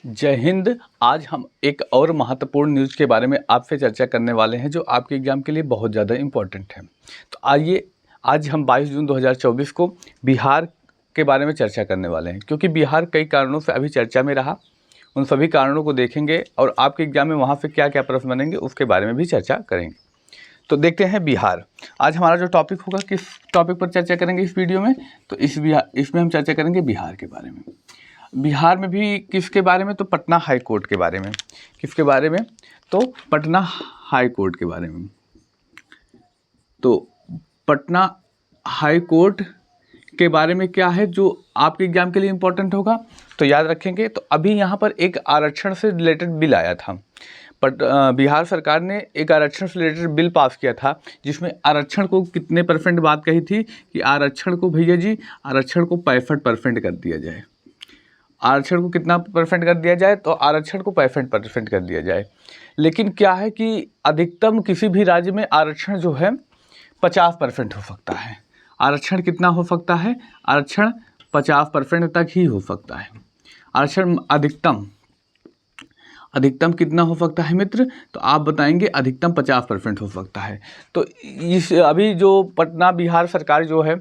जय हिंद। आज हम एक और महत्वपूर्ण न्यूज़ के बारे में आपसे चर्चा करने वाले हैं जो आपके एग्ज़ाम के लिए बहुत ज़्यादा इम्पोर्टेंट है। तो आइए आज हम 22 जून 2024 को बिहार के बारे में चर्चा करने वाले हैं, क्योंकि बिहार कई कारणों से अभी चर्चा में रहा। उन सभी कारणों को देखेंगे और आपके एग्ज़ाम में वहाँ से क्या क्या प्रश्न बनेंगे उसके बारे में भी चर्चा करेंगे। तो देखते हैं बिहार। आज हमारा जो टॉपिक होगा, किस टॉपिक पर चर्चा करेंगे इस वीडियो में, तो इसमें हम चर्चा करेंगे बिहार के बारे में। बिहार में भी किसके बारे में, तो पटना हाई कोर्ट के बारे में। किसके बारे में, तो पटना हाई कोर्ट के बारे में। तो पटना हाई कोर्ट के बारे में क्या है जो आपके एग्जाम के लिए इम्पोर्टेंट होगा, तो याद रखेंगे। तो अभी यहाँ पर एक आरक्षण से रिलेटेड बिल आया था, बट बिहार सरकार ने एक आरक्षण से रिलेटेड बिल पास किया था, जिसमें आरक्षण को कितने परसेंट बात कही थी कि आरक्षण को भैया जी आरक्षण को 65% कर दिया जाए। आरक्षण को कितना परसेंट कर दिया जाए, तो आरक्षण को 65% कर दिया जाए। लेकिन क्या है कि अधिकतम किसी भी राज्य में आरक्षण जो है 50% हो सकता है। आरक्षण कितना हो सकता है, आरक्षण 50% तक ही हो सकता है। आरक्षण अधिकतम कितना हो सकता है मित्र, तो आप बताएंगे अधिकतम 50% हो सकता है। तो इस अभी जो पटना बिहार सरकार जो है,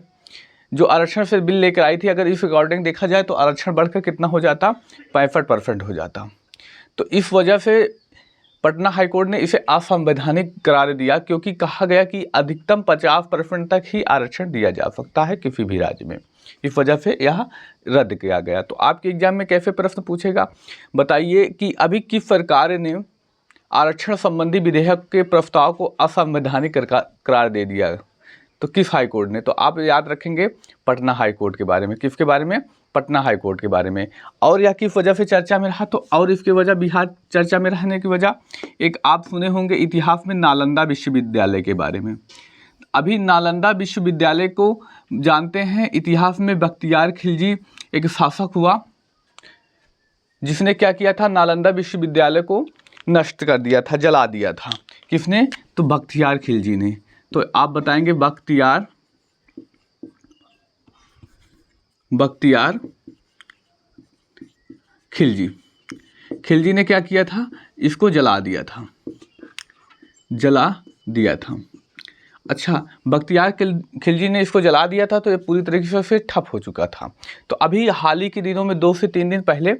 जो आरक्षण से बिल लेकर आई थी, अगर इस अकॉर्डिंग देखा जाए तो आरक्षण बढ़कर कितना हो जाता, 65% हो जाता। तो इस वजह से पटना हाईकोर्ट ने इसे असंवैधानिक करार दिया, क्योंकि कहा गया कि अधिकतम 50% तक ही आरक्षण दिया जा सकता है किसी भी राज्य में। इस वजह से यह रद्द किया गया। तो आपके एग्जाम में कैसे प्रश्न पूछेगा, बताइए कि अभी किस सरकार ने आरक्षण संबंधी विधेयक के प्रस्ताव को असंवैधानिक करार दे दिया, तो किस हाई कोर्ट ने, तो आप याद रखेंगे पटना हाई कोर्ट के बारे में। किसके बारे में, पटना हाई कोर्ट के बारे में। और यह किस वजह से चर्चा में रहा, तो और इसकी वजह बिहार चर्चा में रहने की वजह, एक आप सुने होंगे इतिहास में नालंदा विश्वविद्यालय के बारे में। अभी नालंदा विश्वविद्यालय को जानते हैं, इतिहास में बख्तियार खिलजी एक शासक हुआ जिसने क्या किया था, नालंदा विश्वविद्यालय को नष्ट कर दिया था, जला दिया था। किसने, तो बख्तियार खिलजी ने। तो आप बताएंगे बख्तियार खिलजी ने क्या किया था, इसको जला दिया था। अच्छा, बख्तियार खिलजी ने इसको जला दिया था, तो ये पूरी तरीके से ठप हो चुका था। तो अभी हाल ही के दिनों में 2 से 3 दिन पहले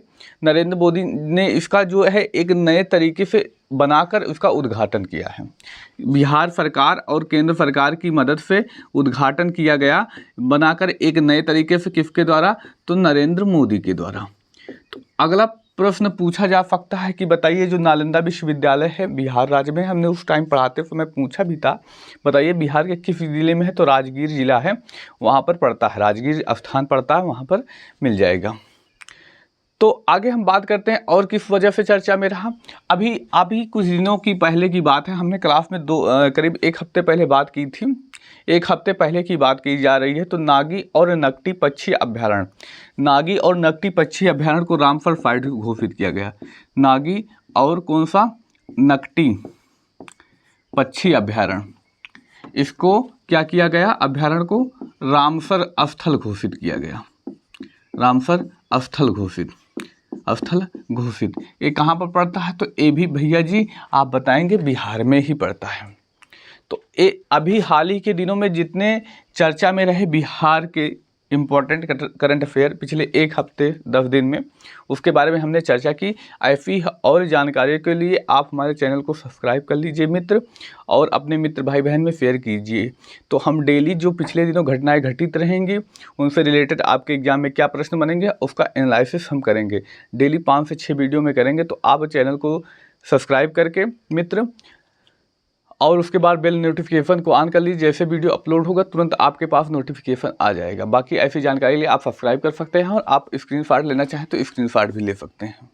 नरेंद्र मोदी ने इसका जो है एक नए तरीके से बनाकर उसका उद्घाटन किया है। बिहार सरकार और केंद्र सरकार की मदद से उद्घाटन किया गया, बनाकर एक नए तरीके से। किसके द्वारा, तो नरेंद्र मोदी के द्वारा। तो अगला प्रश्न पूछा जा सकता है कि बताइए जो नालंदा विश्वविद्यालय है बिहार राज्य में, हमने उस टाइम पढ़ाते समय पूछा भी था, बताइए बिहार के किस जिले में है, तो राजगीर जिला है, वहाँ पर पड़ता है, राजगीर स्थान पड़ता है, वहाँ पर मिल जाएगा। तो आगे हम बात करते हैं और किस वजह से चर्चा में रहा। अभी कुछ दिनों की पहले की बात है, हमने क्लास में करीब 1 हफ्ते पहले बात की थी, 1 हफ्ते पहले की बात की जा रही है। तो नागी और नकटी पक्षी अभ्यारण्य को रामसर साइट घोषित किया गया। नागी और कौन सा, नकटी पक्षी अभ्यारण्य, इसको क्या किया गया, अभ्यारण्य को रामसर स्थल घोषित किया गया। रामसर स्थल घोषित, ये कहाँ पर पड़ता है, तो ये भी भैया जी आप बताएंगे बिहार में ही पड़ता है। तो ये अभी हाल ही के दिनों में जितने चर्चा में रहे बिहार के इम्पोर्टेंट करंट अफेयर पिछले 1 हफ्ते 10 दिन में, उसके बारे में हमने चर्चा की। ऐसी और जानकारी के लिए आप हमारे चैनल को सब्सक्राइब कर लीजिए मित्र, और अपने मित्र भाई बहन में शेयर कीजिए। तो हम डेली जो पिछले दिनों घटनाएं घटित रहेंगी, उनसे रिलेटेड आपके एग्जाम में क्या प्रश्न बनेंगे उसका एनालिसिस हम करेंगे। डेली 5 से 6 वीडियो में करेंगे। तो आप चैनल को सब्सक्राइब करके मित्र, और उसके बाद बेल नोटिफिकेशन को ऑन कर लीजिए। जैसे वीडियो अपलोड होगा तुरंत आपके पास नोटिफिकेशन आ जाएगा। बाकी ऐसी जानकारी के लिए आप सब्सक्राइब कर सकते हैं, और आप स्क्रीनशॉट लेना चाहें तो स्क्रीनशॉट भी ले सकते हैं।